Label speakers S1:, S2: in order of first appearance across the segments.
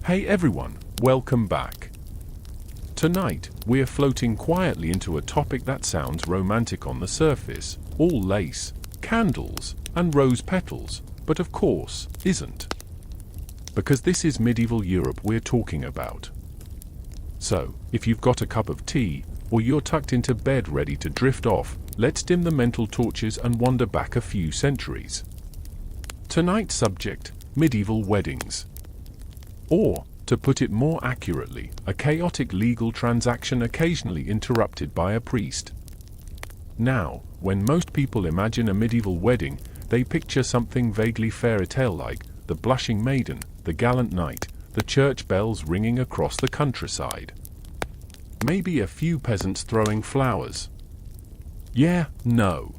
S1: Hey everyone, welcome back. Tonight, we're floating quietly into a topic that sounds romantic on the surface, all lace, candles, and rose petals, but of course, isn't. Because this is medieval Europe we're talking about. So, if you've got a cup of tea, or you're tucked into bed ready to drift off, let's dim the mental torches and wander back a few centuries. Tonight's subject, medieval weddings. Or, to put it more accurately, a chaotic legal transaction occasionally interrupted by a priest. Now, when most people imagine a medieval wedding, they picture something vaguely fairy tale-like, the blushing maiden, the gallant knight, the church bells ringing across the countryside. Maybe a few peasants throwing flowers. Yeah, no.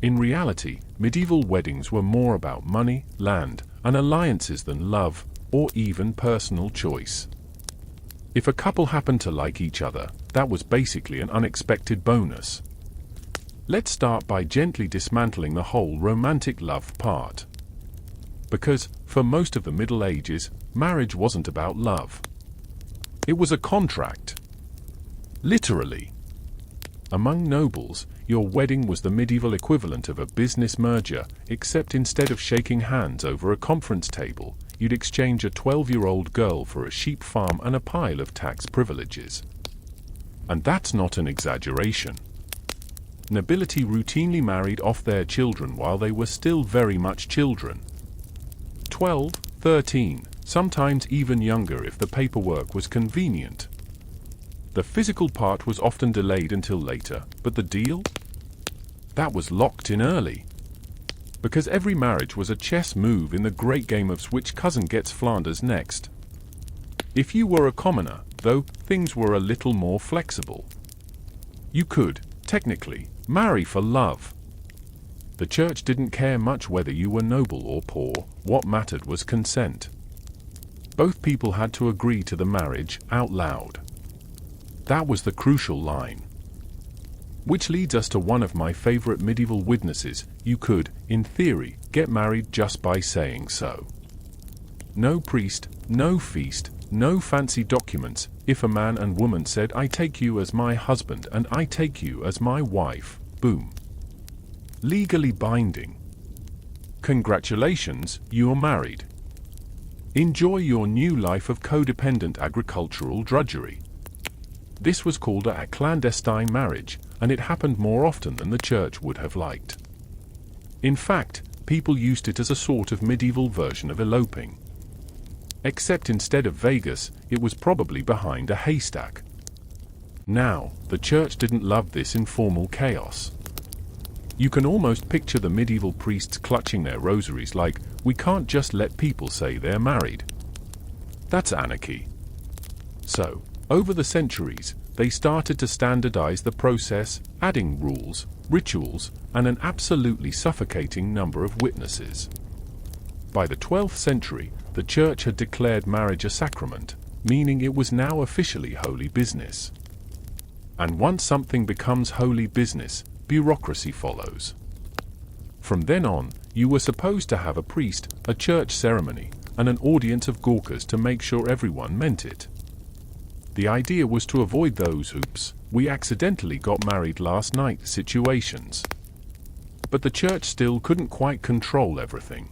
S1: In reality, medieval weddings were more about money, land, and alliances than love, or even personal choice. If a couple happened to like each other, that was basically an unexpected bonus. Let's start by gently dismantling the whole romantic love part. Because, for most of the Middle Ages, marriage wasn't about love. It was a contract. Literally. Among nobles, your wedding was the medieval equivalent of a business merger, except instead of shaking hands over a conference table, you'd exchange a 12-year-old girl for a sheep farm and a pile of tax privileges. And that's not an exaggeration. Nobility routinely married off their children while they were still very much children. 12, 13, sometimes even younger if the paperwork was convenient. The physical part was often delayed until later, but the deal? That was locked in early. Because every marriage was a chess move in the great game of which cousin gets Flanders next. If you were a commoner, though, things were a little more flexible. You could, technically, marry for love. The church didn't care much whether you were noble or poor, what mattered was consent. Both people had to agree to the marriage out loud. That was the crucial line. Which leads us to one of my favorite medieval witnesses: you could, in theory, get married just by saying so. No priest, no feast, no fancy documents. If a man and woman said, "I take you as my husband and I take you as my wife," boom. Legally binding. Congratulations, you're married. Enjoy your new life of codependent agricultural drudgery. This was called a clandestine marriage, and it happened more often than the church would have liked. In fact, people used it as a sort of medieval version of eloping. Except instead of Vegas, it was probably behind a haystack. Now, the church didn't love this informal chaos. You can almost picture the medieval priests clutching their rosaries like, "We can't just let people say they're married." That's anarchy. So, over the centuries, they started to standardize the process, adding rules, rituals, and an absolutely suffocating number of witnesses. By the 12th century, the church had declared marriage a sacrament, meaning it was now officially holy business. And once something becomes holy business, bureaucracy follows. From then on, you were supposed to have a priest, a church ceremony, and an audience of gawkers to make sure everyone meant it. The idea was to avoid those "oops, we accidentally got married last night" situations. But the church still couldn't quite control everything.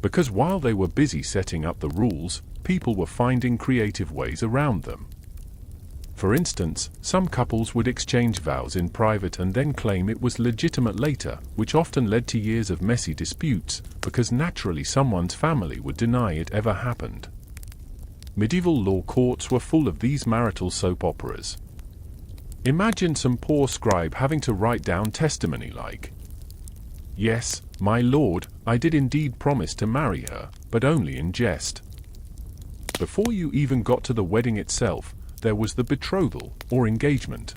S1: Because while they were busy setting up the rules, people were finding creative ways around them. For instance, some couples would exchange vows in private and then claim it was legitimate later, which often led to years of messy disputes, because naturally someone's family would deny it ever happened. Medieval law courts were full of these marital soap operas. Imagine some poor scribe having to write down testimony like, "Yes, my lord, I did indeed promise to marry her, but only in jest." Before you even got to the wedding itself, there was the betrothal, or engagement.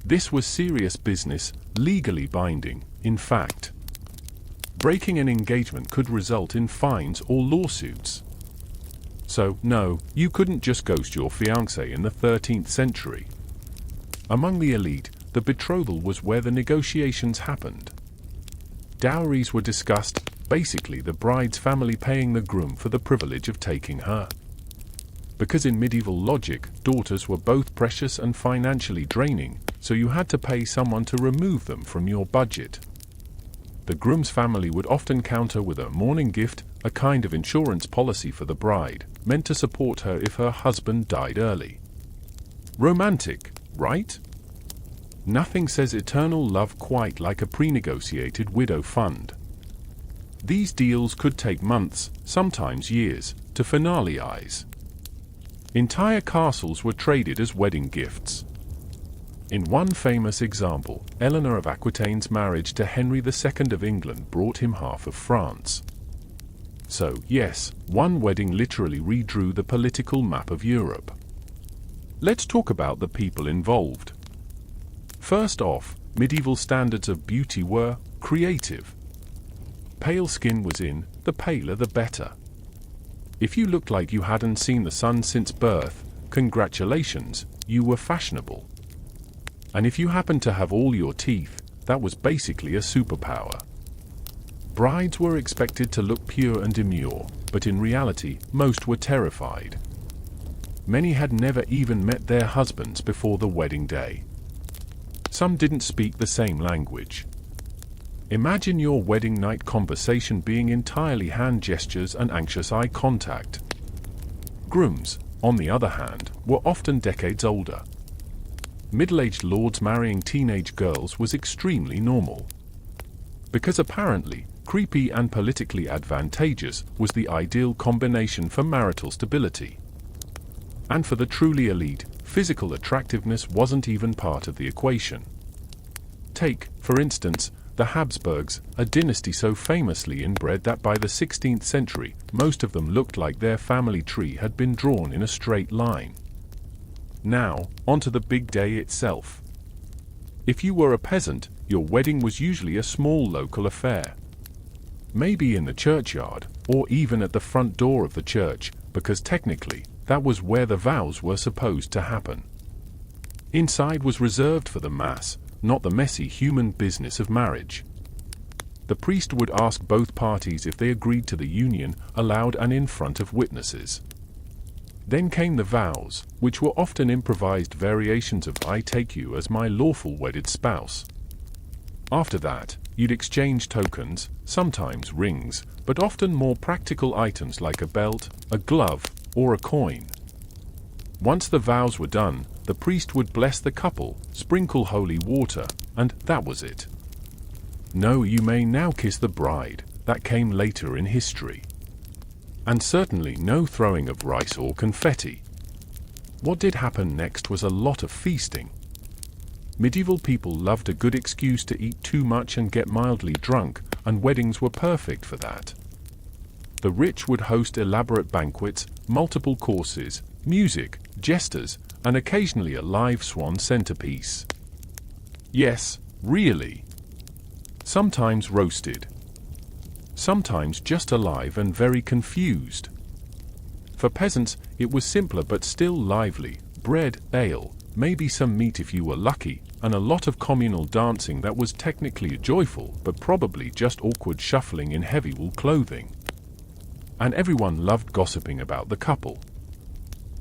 S1: This was serious business, legally binding, in fact. Breaking an engagement could result in fines or lawsuits. So, no, you couldn't just ghost your fiancé in the 13th century. Among the elite, the betrothal was where the negotiations happened. Dowries were discussed, basically the bride's family paying the groom for the privilege of taking her. Because in medieval logic, daughters were both precious and financially draining, so you had to pay someone to remove them from your budget. The groom's family would often counter with a mourning gift, a kind of insurance policy for the bride, meant to support her if her husband died early. Romantic, right? Nothing says eternal love quite like a pre-negotiated widow fund. These deals could take months, sometimes years, to finalize. Entire castles were traded as wedding gifts. In one famous example, Eleanor of Aquitaine's marriage to Henry II of England brought him half of France. So, yes, one wedding literally redrew the political map of Europe. Let's talk about the people involved. First off, medieval standards of beauty were creative. Pale skin was in, the paler the better. If you looked like you hadn't seen the sun since birth, congratulations, you were fashionable. And if you happened to have all your teeth, that was basically a superpower. Brides were expected to look pure and demure, but in reality, most were terrified. Many had never even met their husbands before the wedding day. Some didn't speak the same language. Imagine your wedding night conversation being entirely hand gestures and anxious eye contact. Grooms, on the other hand, were often decades older. Middle-aged lords marrying teenage girls was extremely normal. Because apparently, creepy and politically advantageous was the ideal combination for marital stability. And for the truly elite, physical attractiveness wasn't even part of the equation. Take, for instance, the Habsburgs, a dynasty so famously inbred that by the 16th century, most of them looked like their family tree had been drawn in a straight line. Now, onto the big day itself. If you were a peasant, your wedding was usually a small local affair. Maybe in the churchyard, or even at the front door of the church, because technically, that was where the vows were supposed to happen. Inside was reserved for the mass, not the messy human business of marriage. The priest would ask both parties if they agreed to the union, aloud and in front of witnesses. Then came the vows, which were often improvised variations of "I take you as my lawful wedded spouse." After that, you'd exchange tokens, sometimes rings, but often more practical items like a belt, a glove, or a coin. Once the vows were done, the priest would bless the couple, sprinkle holy water, and that was it. No, you may now kiss the bride, that came later in history. And certainly no throwing of rice or confetti. What did happen next was a lot of feasting. Medieval people loved a good excuse to eat too much and get mildly drunk, and weddings were perfect for that. The rich would host elaborate banquets, multiple courses, music, jesters, and occasionally a live swan centerpiece. Yes, really. Sometimes roasted. Sometimes just alive and very confused. For peasants, it was simpler but still lively: bread, ale, maybe some meat if you were lucky, and a lot of communal dancing that was technically joyful but probably just awkward shuffling in heavy wool clothing. And everyone loved gossiping about the couple.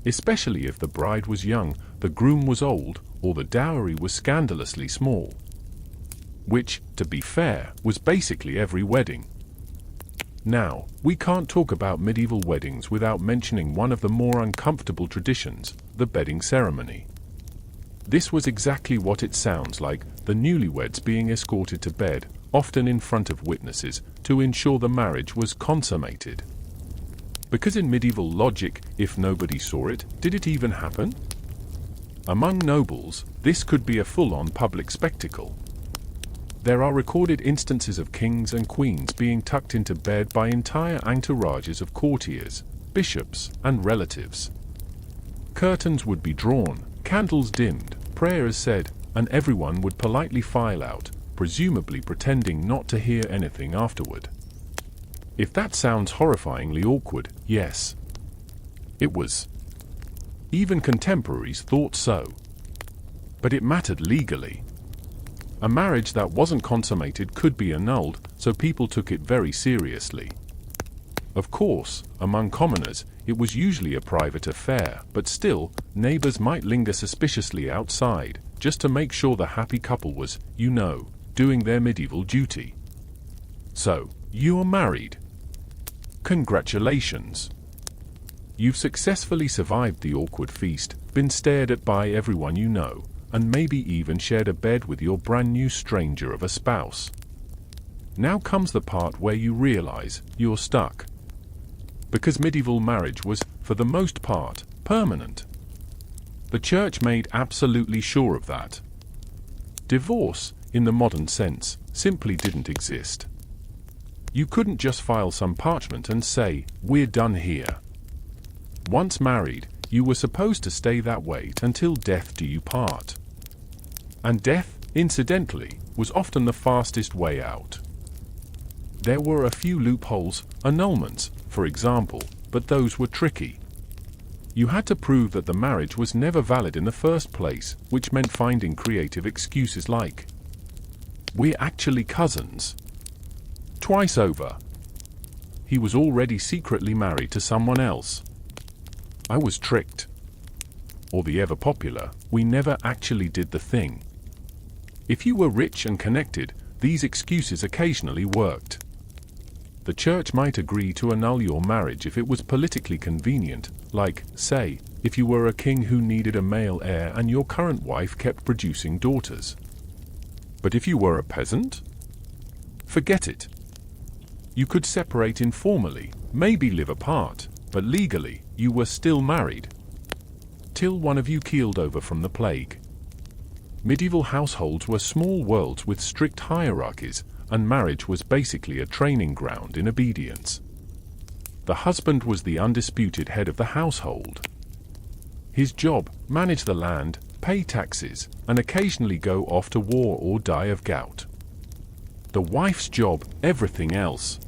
S1: Especially if the bride was young, the groom was old, or the dowry was scandalously small. Which, to be fair, was basically every wedding. Now, we can't talk about medieval weddings without mentioning one of the more uncomfortable traditions, the bedding ceremony. This was exactly what it sounds like, the newlyweds being escorted to bed, often in front of witnesses, to ensure the marriage was consummated. Because in medieval logic, if nobody saw it, did it even happen? Among nobles, this could be a full-on public spectacle. There are recorded instances of kings and queens being tucked into bed by entire entourages of courtiers, bishops, and relatives. Curtains would be drawn, candles dimmed, prayers said, and everyone would politely file out, presumably pretending not to hear anything afterward. If that sounds horrifyingly awkward, yes. It was. Even contemporaries thought so. But it mattered legally. A marriage that wasn't consummated could be annulled, so people took it very seriously. Of course, among commoners, it was usually a private affair, but still, neighbors might linger suspiciously outside, just to make sure the happy couple was, doing their medieval duty. So, you're married. Congratulations! You've successfully survived the awkward feast, been stared at by everyone you know, and maybe even shared a bed with your brand new stranger of a spouse. Now comes the part where you realize you're stuck. Because medieval marriage was, for the most part, permanent. The church made absolutely sure of that. Divorce, in the modern sense, simply didn't exist. You couldn't just file some parchment and say, "We're done here." Once married, you were supposed to stay that way until death do you part. And death, incidentally, was often the fastest way out. There were a few loopholes, annulments, for example, but those were tricky. You had to prove that the marriage was never valid in the first place, which meant finding creative excuses like, "We're actually cousins." Twice over. He was already secretly married to someone else. I was tricked. Or the ever-popular, "We never actually did the thing." If you were rich and connected, these excuses occasionally worked. The church might agree to annul your marriage if it was politically convenient, like, say, if you were a king who needed a male heir and your current wife kept producing daughters. But if you were a peasant? Forget it. You could separate informally, maybe live apart, but legally, you were still married. Till one of you keeled over from the plague. Medieval households were small worlds with strict hierarchies, and marriage was basically a training ground in obedience. The husband was the undisputed head of the household. His job, manage the land, pay taxes, and occasionally go off to war or die of gout. The wife's job, everything else.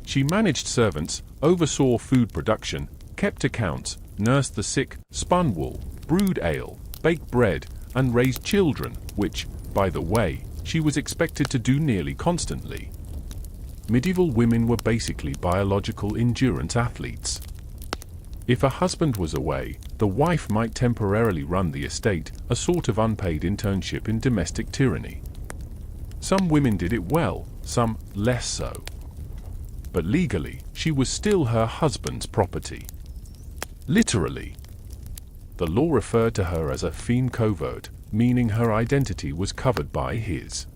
S1: She managed servants, oversaw food production, kept accounts, nursed the sick, spun wool, brewed ale, baked bread, and raised children, which, by the way, she was expected to do nearly constantly. Medieval women were basically biological endurance athletes. If a husband was away, the wife might temporarily run the estate, a sort of unpaid internship in domestic tyranny. Some women did it well, some less so. But legally, she was still her husband's property. Literally. The law referred to her as a femme covert, meaning her identity was covered by his.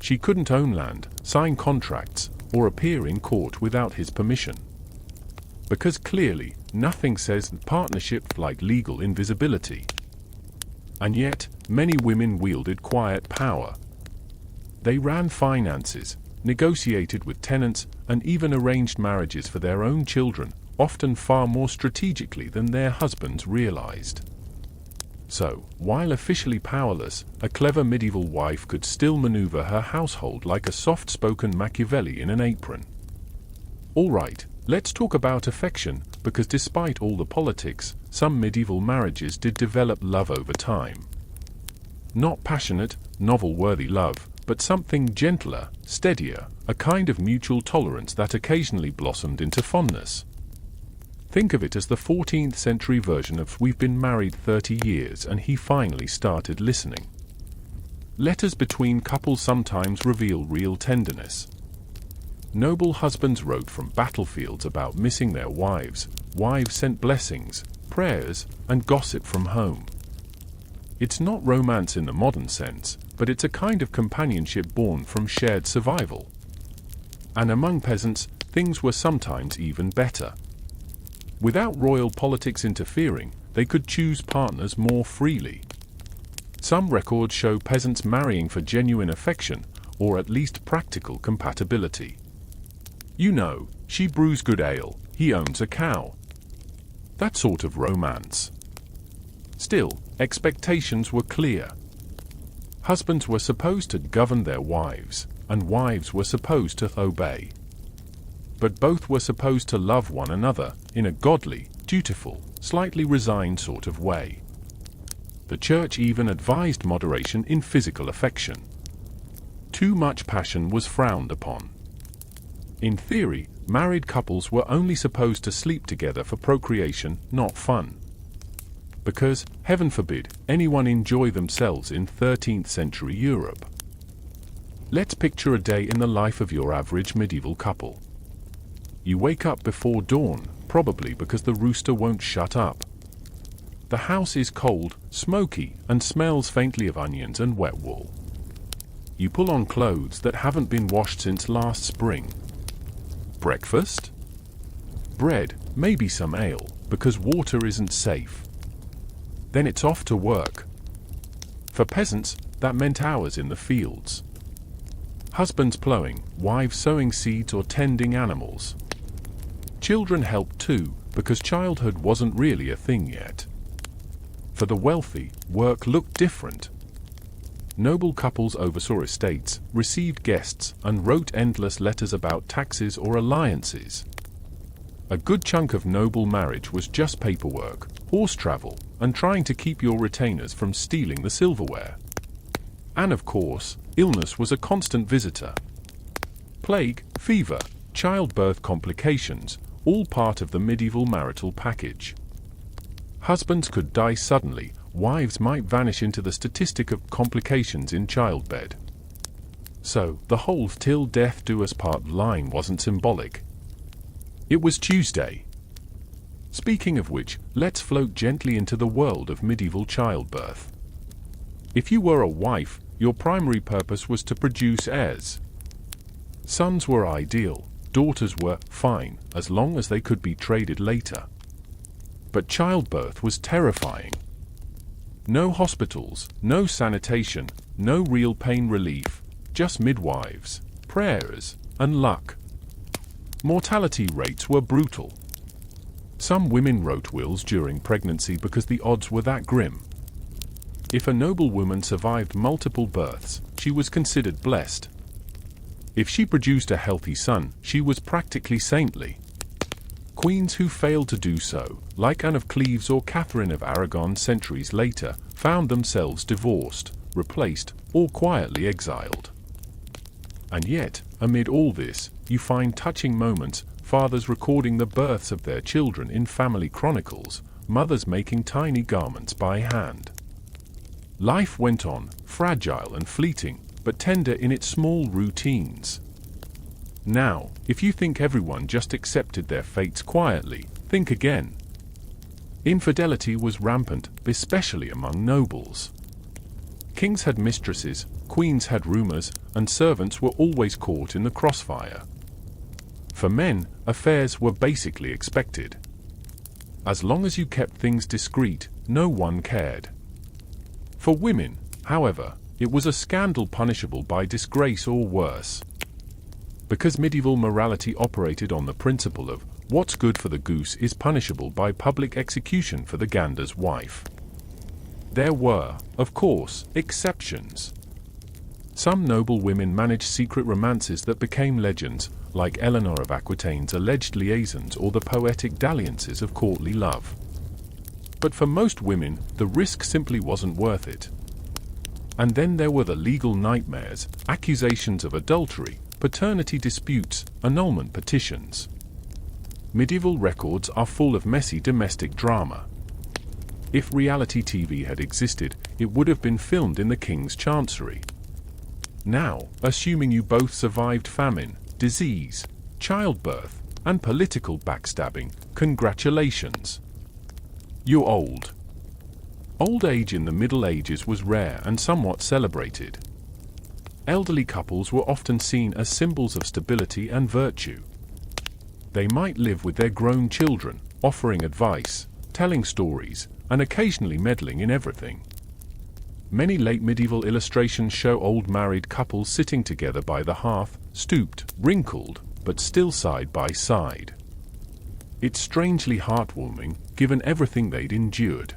S1: She couldn't own land, sign contracts, or appear in court without his permission. Because clearly, nothing says partnership like legal invisibility. And yet, many women wielded quiet power. They ran finances, negotiated with tenants, and even arranged marriages for their own children, often far more strategically than their husbands realized. So, while officially powerless, a clever medieval wife could still maneuver her household like a soft-spoken Machiavelli in an apron. All right, let's talk about affection, because despite all the politics, some medieval marriages did develop love over time. Not passionate, novel-worthy love, but something gentler, steadier, a kind of mutual tolerance that occasionally blossomed into fondness. Think of it as the 14th century version of "We've been married 30 years and he finally started listening." Letters between couples sometimes reveal real tenderness. Noble husbands wrote from battlefields about missing their wives, wives sent blessings, prayers, and gossip from home. It's not romance in the modern sense, but it's a kind of companionship born from shared survival. And among peasants, things were sometimes even better. Without royal politics interfering, they could choose partners more freely. Some records show peasants marrying for genuine affection, or at least practical compatibility. She brews good ale, he owns a cow. That sort of romance. Still, expectations were clear. Husbands were supposed to govern their wives, and wives were supposed to obey. But both were supposed to love one another, in a godly, dutiful, slightly resigned sort of way. The church even advised moderation in physical affection. Too much passion was frowned upon. In theory, married couples were only supposed to sleep together for procreation, not fun. Because, heaven forbid, anyone enjoy themselves in 13th century Europe. Let's picture a day in the life of your average medieval couple. You wake up before dawn, probably because the rooster won't shut up. The house is cold, smoky, and smells faintly of onions and wet wool. You pull on clothes that haven't been washed since last spring. Breakfast? Bread, maybe some ale, because water isn't safe. Then it's off to work. For peasants, that meant hours in the fields. Husbands plowing, wives sowing seeds or tending animals. Children helped too, because childhood wasn't really a thing yet. For the wealthy, work looked different. Noble couples oversaw estates, received guests, and wrote endless letters about taxes or alliances. A good chunk of noble marriage was just paperwork, horse travel, and trying to keep your retainers from stealing the silverware. And of course, illness was a constant visitor. Plague, fever, childbirth complications, all part of the medieval marital package. Husbands could die suddenly, wives might vanish into the statistic of complications in childbed. So, the whole "till death do us part" line wasn't symbolic. It was Tuesday. Speaking of which, let's float gently into the world of medieval childbirth. If you were a wife, your primary purpose was to produce heirs. Sons were ideal, daughters were fine, as long as they could be traded later. But childbirth was terrifying. No hospitals, no sanitation, no real pain relief, just midwives, prayers, and luck. Mortality rates were brutal. Some women wrote wills during pregnancy because the odds were that grim. If a noble woman survived multiple births, she was considered blessed. If she produced a healthy son, she was practically saintly. Queens who failed to do so, like Anne of Cleves or Catherine of Aragon centuries later, found themselves divorced, replaced, or quietly exiled. And yet, amid all this, you find touching moments, fathers recording the births of their children in family chronicles, mothers making tiny garments by hand. Life went on, fragile and fleeting, but tender in its small routines. Now, if you think everyone just accepted their fates quietly, think again. Infidelity was rampant, especially among nobles. Kings had mistresses, queens had rumors, and servants were always caught in the crossfire. For men, affairs were basically expected. As long as you kept things discreet, no one cared. For women, however, it was a scandal punishable by disgrace or worse. Because medieval morality operated on the principle of what's good for the goose is punishable by public execution for the gander's wife. There were, of course, exceptions. Some noble women managed secret romances that became legends, like Eleanor of Aquitaine's alleged liaisons or the poetic dalliances of courtly love. But for most women, the risk simply wasn't worth it. And then there were the legal nightmares, accusations of adultery, paternity disputes, annulment petitions. Medieval records are full of messy domestic drama. If reality TV had existed, it would have been filmed in the king's chancery. Now, assuming you both survived famine, disease, childbirth, and political backstabbing, congratulations. You're old. Old age in the Middle Ages was rare and somewhat celebrated. Elderly couples were often seen as symbols of stability and virtue. They might live with their grown children, offering advice, telling stories, and occasionally meddling in everything. Many late medieval illustrations show old married couples sitting together by the hearth, stooped, wrinkled, but still side by side. It's strangely heartwarming, given everything they'd endured.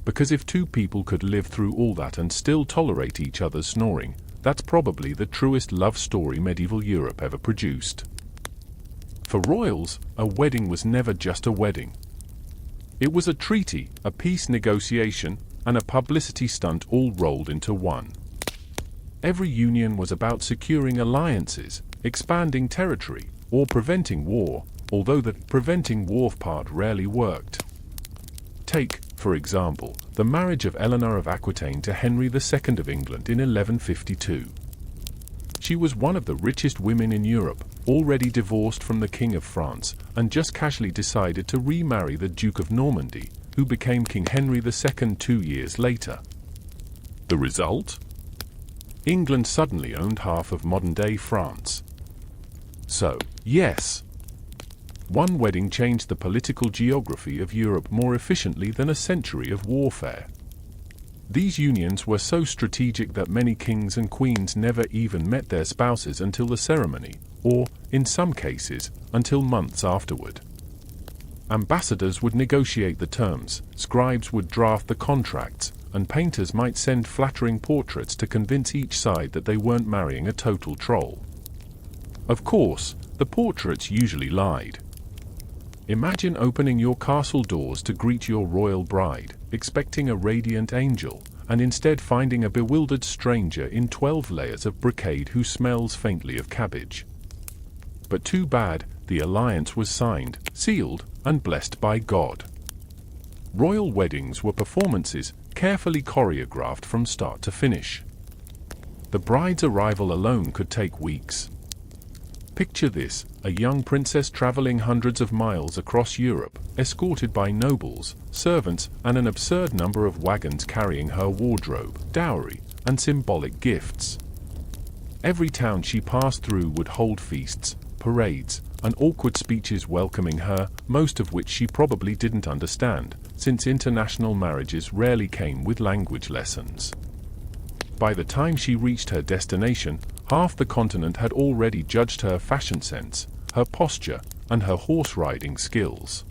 S1: Because if two people could live through all that and still tolerate each other's snoring, that's probably the truest love story medieval Europe ever produced. For royals, a wedding was never just a wedding. It was a treaty, a peace negotiation, and a publicity stunt all rolled into one. Every union was about securing alliances, expanding territory, or preventing war, although the preventing war part rarely worked. Take, for example, the marriage of Eleanor of Aquitaine to Henry II of England in 1152. She was one of the richest women in Europe, already divorced from the King of France, and just casually decided to remarry the Duke of Normandy, who became King Henry II 2 years later. The result? England suddenly owned half of modern-day France. So, yes, one wedding changed the political geography of Europe more efficiently than a century of warfare. These unions were so strategic that many kings and queens never even met their spouses until the ceremony, or, in some cases, until months afterward. Ambassadors would negotiate the terms, scribes would draft the contracts, and painters might send flattering portraits to convince each side that they weren't marrying a total troll. Of course, the portraits usually lied. Imagine opening your castle doors to greet your royal bride, expecting a radiant angel, and instead finding a bewildered stranger in 12 layers of brocade who smells faintly of cabbage. But too bad, the alliance was signed, sealed, and blessed by God. Royal weddings were performances, carefully choreographed from start to finish. The bride's arrival alone could take weeks. Picture this, a young princess traveling hundreds of miles across Europe, escorted by nobles, servants, and an absurd number of wagons carrying her wardrobe, dowry, and symbolic gifts. Every town she passed through would hold feasts, parades, and awkward speeches welcoming her, most of which she probably didn't understand, since international marriages rarely came with language lessons. By the time she reached her destination, half the continent had already judged her fashion sense, her posture, and her horse-riding skills.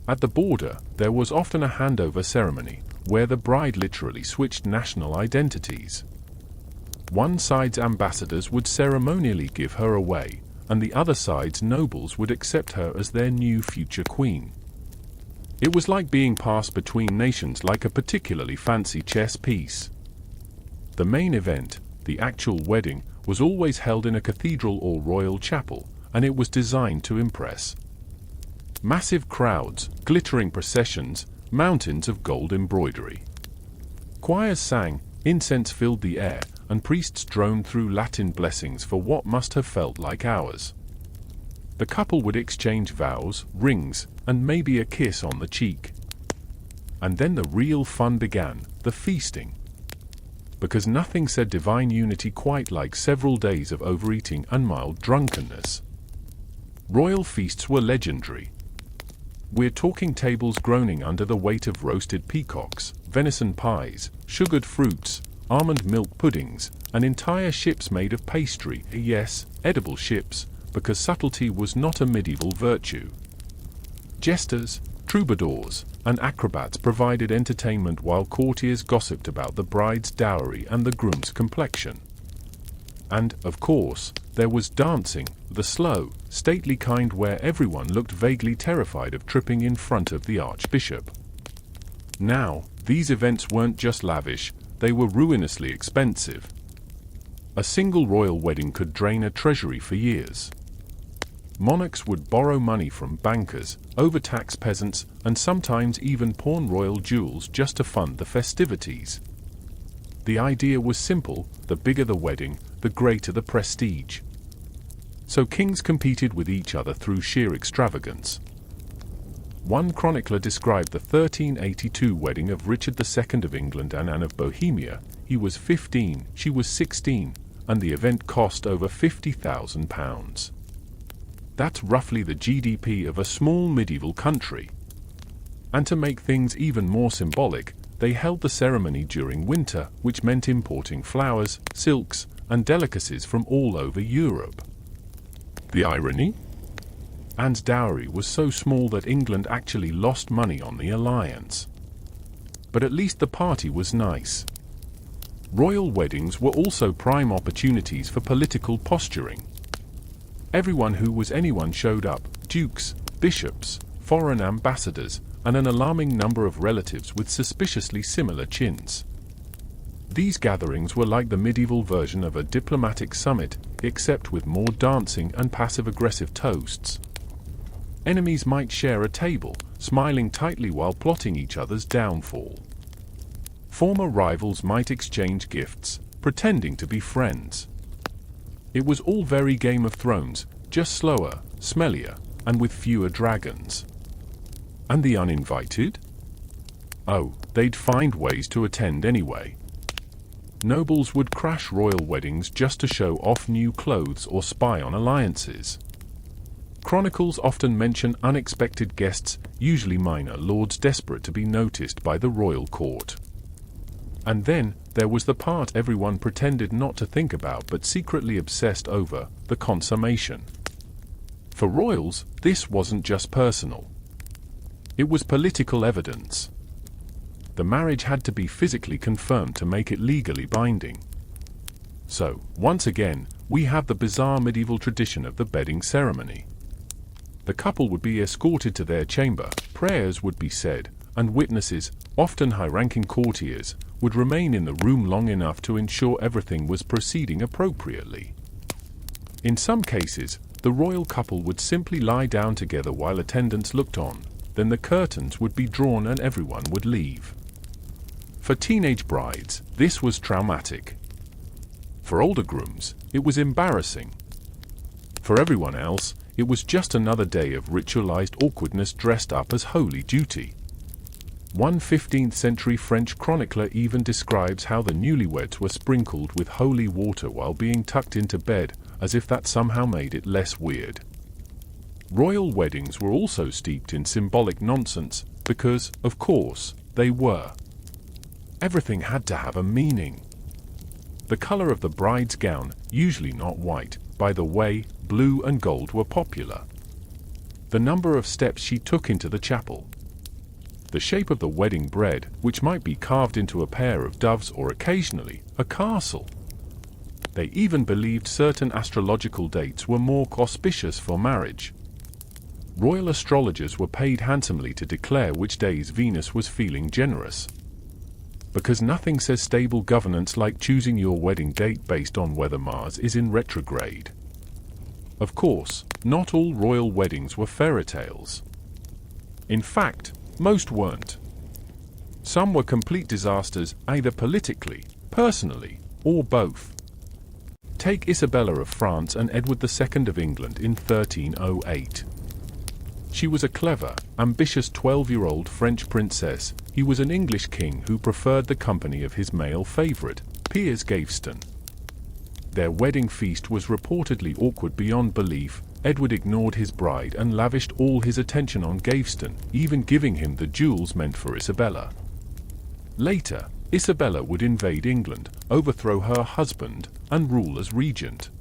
S1: At the border, there was often a handover ceremony, where the bride literally switched national identities. One side's ambassadors would ceremonially give her away, and the other side's nobles would accept her as their new future queen. It was like being passed between nations, like a particularly fancy chess piece. The main event, the actual wedding, was always held in a cathedral or royal chapel, and it was designed to impress. Massive crowds, glittering processions, mountains of gold embroidery. Choirs sang, incense filled the air, and priests droned through Latin blessings for what must have felt like hours. The couple would exchange vows, rings, and maybe a kiss on the cheek. And then the real fun began, the feasting. Because nothing said divine unity quite like several days of overeating and mild drunkenness. Royal feasts were legendary. We're talking tables groaning under the weight of roasted peacocks, venison pies, sugared fruits, almond milk puddings, and entire ships made of pastry, yes, edible ships, because subtlety was not a medieval virtue. Jesters, troubadours, and acrobats provided entertainment while courtiers gossiped about the bride's dowry and the groom's complexion. And, of course, there was dancing, the slow, stately kind where everyone looked vaguely terrified of tripping in front of the archbishop. Now, these events weren't just lavish, they were ruinously expensive. A single royal wedding could drain a treasury for years. Monarchs would borrow money from bankers, overtax peasants, and sometimes even pawn royal jewels just to fund the festivities. The idea was simple: the bigger the wedding, the greater the prestige. So kings competed with each other through sheer extravagance. One chronicler described the 1382 wedding of Richard II of England and Anne of Bohemia. He was 15, she was 16, and the event cost over £50,000. That's roughly the GDP of a small medieval country. And to make things even more symbolic, they held the ceremony during winter, which meant importing flowers, silks, and delicacies from all over Europe. The irony? Anne's dowry was so small that England actually lost money on the alliance. But at least the party was nice. Royal weddings were also prime opportunities for political posturing. Everyone who was anyone showed up: dukes, bishops, foreign ambassadors, and an alarming number of relatives with suspiciously similar chins. These gatherings were like the medieval version of a diplomatic summit, except with more dancing and passive-aggressive toasts. Enemies might share a table, smiling tightly while plotting each other's downfall. Former rivals might exchange gifts, pretending to be friends. It was all very Game of Thrones, just slower, smellier, and with fewer dragons. And the uninvited? Oh, they'd find ways to attend anyway. Nobles would crash royal weddings just to show off new clothes or spy on alliances. Chronicles often mention unexpected guests, usually minor lords desperate to be noticed by the royal court. And then, there was the part everyone pretended not to think about but secretly obsessed over, the consummation. For royals, this wasn't just personal. It was political evidence. The marriage had to be physically confirmed to make it legally binding. So, once again, we have the bizarre medieval tradition of the bedding ceremony. The couple would be escorted to their chamber, prayers would be said, and witnesses, often high-ranking courtiers, would remain in the room long enough to ensure everything was proceeding appropriately. In some cases, the royal couple would simply lie down together while attendants looked on, then the curtains would be drawn and everyone would leave. For teenage brides, this was traumatic. For older grooms, it was embarrassing. For everyone else, it was just another day of ritualized awkwardness dressed up as holy duty. One 15th-century French chronicler even describes how the newlyweds were sprinkled with holy water while being tucked into bed, as if that somehow made it less weird. Royal weddings were also steeped in symbolic nonsense, because, of course, they were. Everything had to have a meaning. The color of the bride's gown, usually not white, by the way, blue and gold were popular. The number of steps she took into the chapel. The shape of the wedding bread, which might be carved into a pair of doves or occasionally, a castle. They even believed certain astrological dates were more auspicious for marriage. Royal astrologers were paid handsomely to declare which days Venus was feeling generous. Because nothing says stable governance like choosing your wedding date based on whether Mars is in retrograde. Of course, not all royal weddings were fairy tales. In fact, most weren't. Some were complete disasters, either politically, personally, or both. Take Isabella of France and Edward II of England in 1308. She was a clever, ambitious 12-year-old French princess. He was an English king who preferred the company of his male favorite, Piers Gaveston. Their wedding feast was reportedly awkward beyond belief. Edward ignored his bride and lavished all his attention on Gaveston, even giving him the jewels meant for Isabella. Later, Isabella would invade England, overthrow her husband, and rule as regent.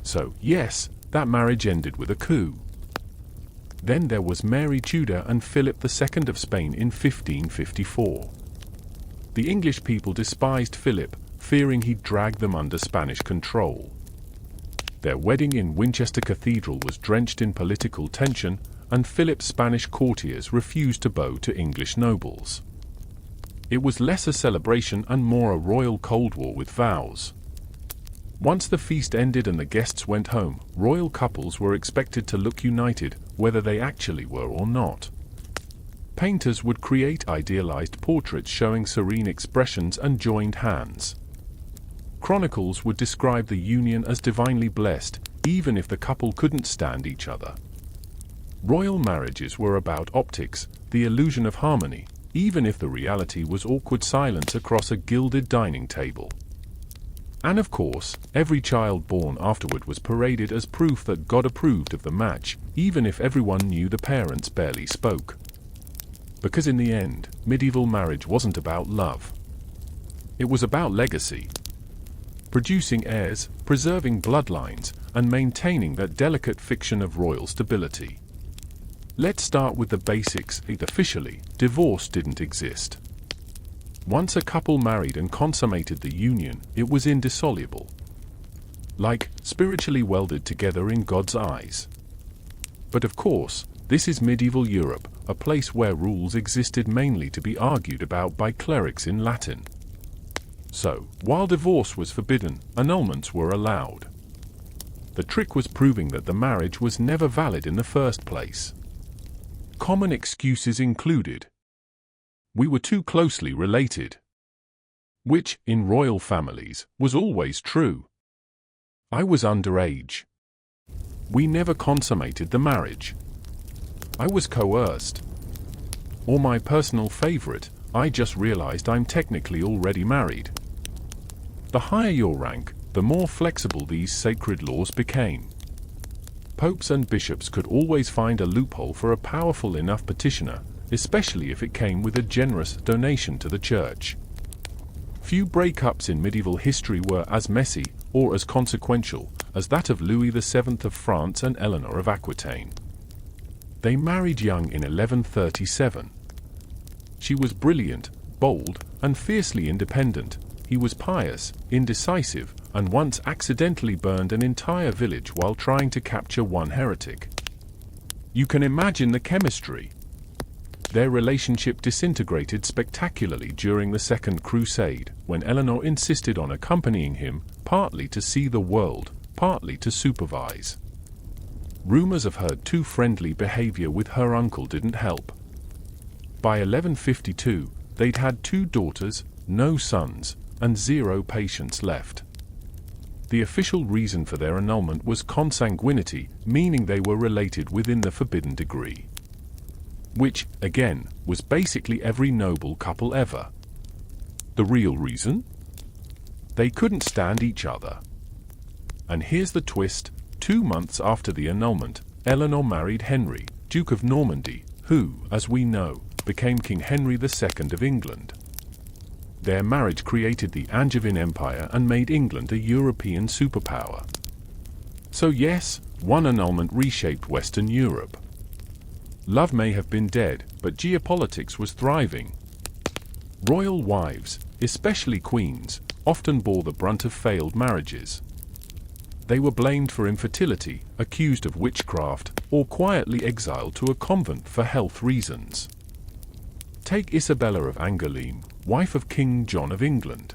S1: So, yes, that marriage ended with a coup. Then there was Mary Tudor and Philip II of Spain in 1554. The English people despised Philip, fearing he'd drag them under Spanish control. Their wedding in Winchester Cathedral was drenched in political tension, and Philip's Spanish courtiers refused to bow to English nobles. It was less a celebration and more a royal Cold War with vows. Once the feast ended and the guests went home, royal couples were expected to look united, whether they actually were or not. Painters would create idealized portraits showing serene expressions and joined hands. Chronicles would describe the union as divinely blessed, even if the couple couldn't stand each other. Royal marriages were about optics, the illusion of harmony, even if the reality was awkward silence across a gilded dining table. And of course, every child born afterward was paraded as proof that God approved of the match, even if everyone knew the parents barely spoke. Because in the end, medieval marriage wasn't about love. It was about legacy. Producing heirs, preserving bloodlines, and maintaining that delicate fiction of royal stability. Let's start with the basics. Officially, divorce didn't exist. Once a couple married and consummated the union, it was indissoluble. Like, spiritually welded together in God's eyes. But of course, this is medieval Europe, a place where rules existed mainly to be argued about by clerics in Latin. So, while divorce was forbidden, annulments were allowed. The trick was proving that the marriage was never valid in the first place. Common excuses included: we were too closely related, which, in royal families, was always true. I was underage. We never consummated the marriage. I was coerced. Or my personal favorite, I just realized I'm technically already married. The higher your rank, the more flexible these sacred laws became. Popes and bishops could always find a loophole for a powerful enough petitioner, especially if it came with a generous donation to the church. Few breakups in medieval history were as messy, or as consequential, as that of Louis VII of France and Eleanor of Aquitaine. They married young in 1137. She was brilliant, bold, and fiercely independent. He was pious, indecisive, and once accidentally burned an entire village while trying to capture one heretic. You can imagine the chemistry. Their relationship disintegrated spectacularly during the Second Crusade, when Eleanor insisted on accompanying him, partly to see the world, partly to supervise. Rumors of her too friendly behavior with her uncle didn't help. By 1152, they'd had 2 daughters, no sons, and 0 patients left. The official reason for their annulment was consanguinity, meaning they were related within the forbidden degree. Which, again, was basically every noble couple ever. The real reason? They couldn't stand each other. And here's the twist: 2 months after the annulment, Eleanor married Henry, Duke of Normandy, who, as we know, became King Henry II of England. Their marriage created the Angevin Empire and made England a European superpower. So yes, one annulment reshaped Western Europe. Love may have been dead, but geopolitics was thriving. Royal wives, especially queens, often bore the brunt of failed marriages. They were blamed for infertility, accused of witchcraft, or quietly exiled to a convent for health reasons. Take Isabella of Angoulême, wife of King John of England.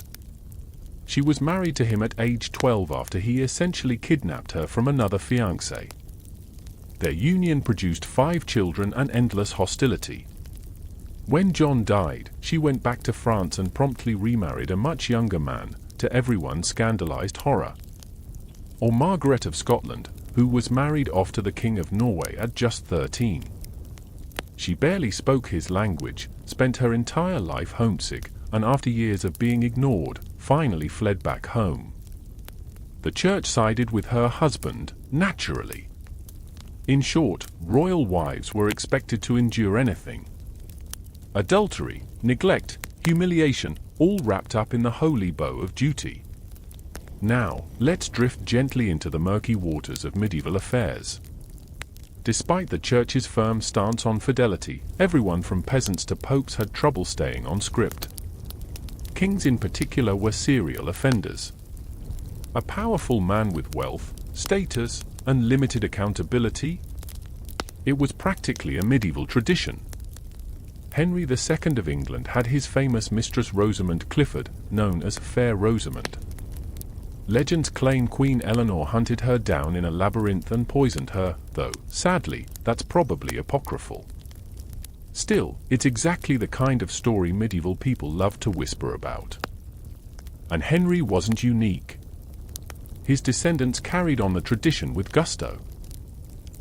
S1: She was married to him at age 12 after he essentially kidnapped her from another fiancé. Their union produced 5 children and endless hostility. When John died, she went back to France and promptly remarried a much younger man, to everyone's scandalized horror. Or Margaret of Scotland, who was married off to the King of Norway at just 13. She barely spoke his language, spent her entire life homesick, and after years of being ignored, finally fled back home. The church sided with her husband, naturally. In short, royal wives were expected to endure anything. Adultery, neglect, humiliation, all wrapped up in the holy bow of duty. Now, let's drift gently into the murky waters of medieval affairs. Despite the church's firm stance on fidelity, everyone from peasants to popes had trouble staying on script. Kings in particular were serial offenders. A powerful man with wealth, status, and limited accountability? It was practically a medieval tradition. Henry II of England had his famous Mistress Rosamund Clifford, known as Fair Rosamund. Legends claim Queen Eleanor hunted her down in a labyrinth and poisoned her, though, sadly, that's probably apocryphal. Still, it's exactly the kind of story medieval people loved to whisper about. And Henry wasn't unique. His descendants carried on the tradition with gusto.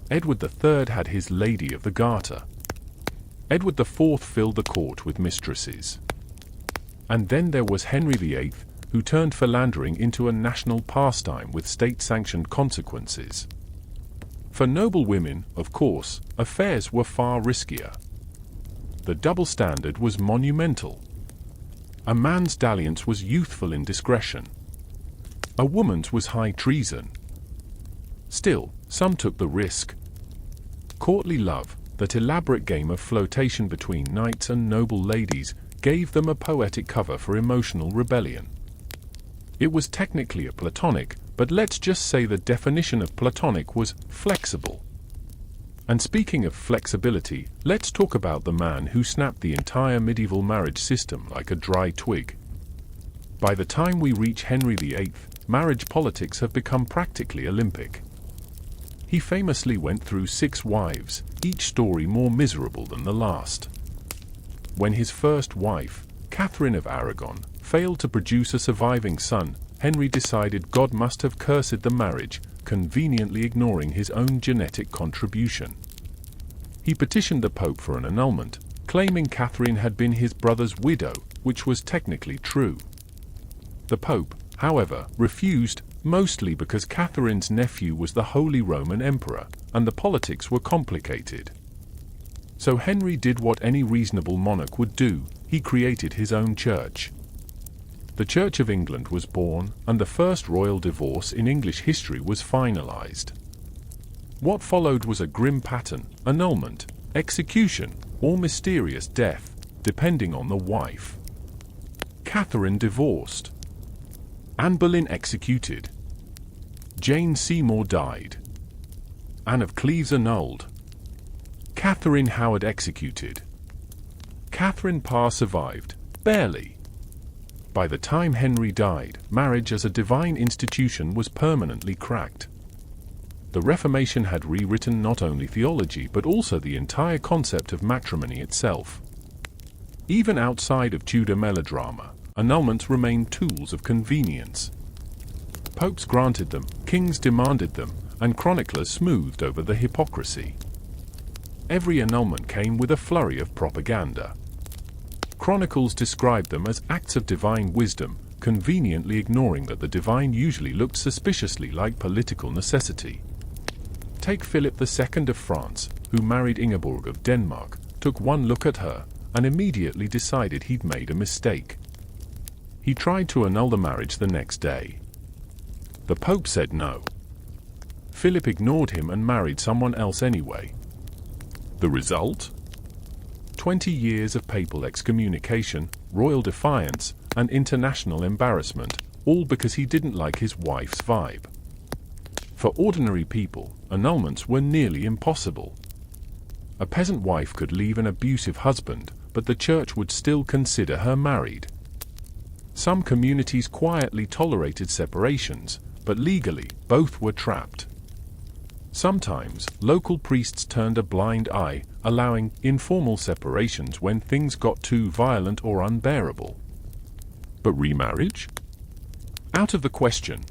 S1: Edward III had his Lady of the Garter. Edward IV filled the court with mistresses. And then there was Henry VIII, who turned philandering into a national pastime with state-sanctioned consequences. For noble women, of course, affairs were far riskier. The double standard was monumental. A man's dalliance was youthful indiscretion. A woman's was high treason. Still, some took the risk. Courtly love, that elaborate game of flirtation between knights and noble ladies, gave them a poetic cover for emotional rebellion. It was technically a platonic, but let's just say the definition of platonic was flexible. And speaking of flexibility, let's talk about the man who snapped the entire medieval marriage system like a dry twig. By the time we reach Henry VIII, marriage politics have become practically Olympic. He famously went through 6 wives, each story more miserable than the last. When his first wife, Catherine of Aragon, failed to produce a surviving son, Henry decided God must have cursed the marriage, conveniently ignoring his own genetic contribution. He petitioned the Pope for an annulment, claiming Catherine had been his brother's widow, which was technically true. The Pope, however, refused, mostly because Catherine's nephew was the Holy Roman Emperor, and the politics were complicated. So Henry did what any reasonable monarch would do: he created his own church. The Church of England was born, and the first royal divorce in English history was finalized. What followed was a grim pattern: annulment, execution, or mysterious death, depending on the wife. Catherine divorced. Anne Boleyn executed. Jane Seymour died. Anne of Cleves annulled. Catherine Howard executed. Catherine Parr survived, barely. By the time Henry died, marriage as a divine institution was permanently cracked. The Reformation had rewritten not only theology but also the entire concept of matrimony itself. Even outside of Tudor melodrama, annulments remained tools of convenience. Popes granted them, kings demanded them, and chroniclers smoothed over the hypocrisy. Every annulment came with a flurry of propaganda. Chronicles described them as acts of divine wisdom, conveniently ignoring that the divine usually looked suspiciously like political necessity. Take Philip II of France, who married Ingeborg of Denmark, took one look at her, and immediately decided he'd made a mistake. He tried to annul the marriage the next day. The Pope said no. Philip ignored him and married someone else anyway. The result? 20 years of papal excommunication, royal defiance, and international embarrassment, all because he didn't like his wife's vibe. For ordinary people, annulments were nearly impossible. A peasant wife could leave an abusive husband, but the church would still consider her married. Some communities quietly tolerated separations, but legally, both were trapped. Sometimes, local priests turned a blind eye, allowing informal separations when things got too violent or unbearable. But remarriage? Out of the question.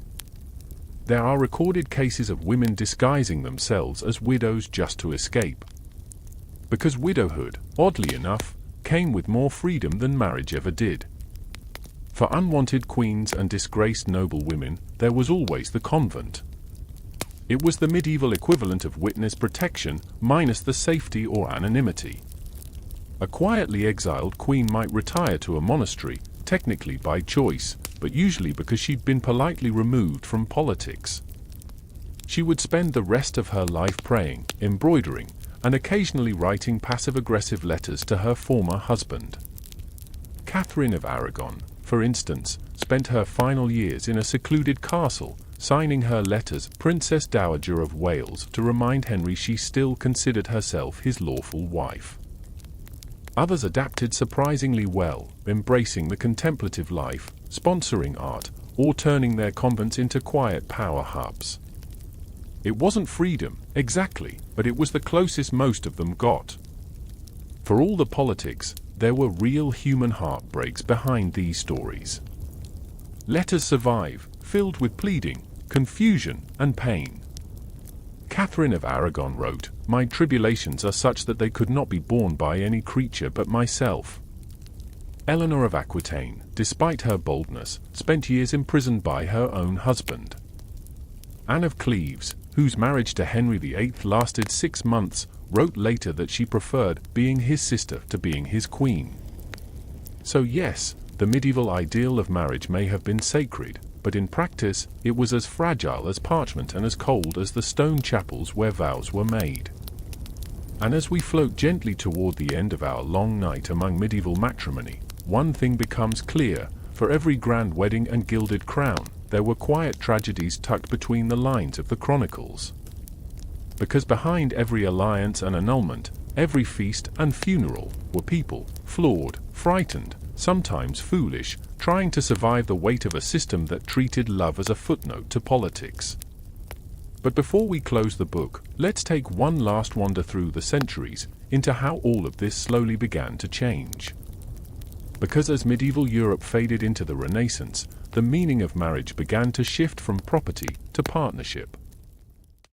S1: There are recorded cases of women disguising themselves as widows just to escape. Because widowhood, oddly enough, came with more freedom than marriage ever did. For unwanted queens and disgraced noble women, there was always the convent. It was the medieval equivalent of witness protection, minus the safety or anonymity. A quietly exiled queen might retire to a monastery, technically by choice, but usually because she'd been politely removed from politics. She would spend the rest of her life praying, embroidering, and occasionally writing passive-aggressive letters to her former husband. Catherine of Aragon, for instance, spent her final years in a secluded castle, signing her letters Princess Dowager of Wales to remind Henry she still considered herself his lawful wife. Others adapted surprisingly well, embracing the contemplative life, sponsoring art, or turning their convents into quiet power hubs. It wasn't freedom, exactly, but it was the closest most of them got. For all the politics, there were real human heartbreaks behind these stories. Letters survive, filled with pleading, confusion, and pain. Catherine of Aragon wrote, "My tribulations are such that they could not be borne by any creature but myself." Eleanor of Aquitaine, despite her boldness, spent years imprisoned by her own husband. Anne of Cleves, whose marriage to Henry VIII lasted 6 months, wrote later that she preferred being his sister to being his queen. So yes, the medieval ideal of marriage may have been sacred, but in practice, it was as fragile as parchment and as cold as the stone chapels where vows were made. And as we float gently toward the end of our long night among medieval matrimony, one thing becomes clear: for every grand wedding and gilded crown, there were quiet tragedies tucked between the lines of the chronicles. Because behind every alliance and annulment, every feast and funeral, were people, flawed, frightened, sometimes foolish, trying to survive the weight of a system that treated love as a footnote to politics. But before we close the book, let's take one last wander through the centuries into how all of this slowly began to change. Because as medieval Europe faded into the Renaissance, the meaning of marriage began to shift from property to partnership.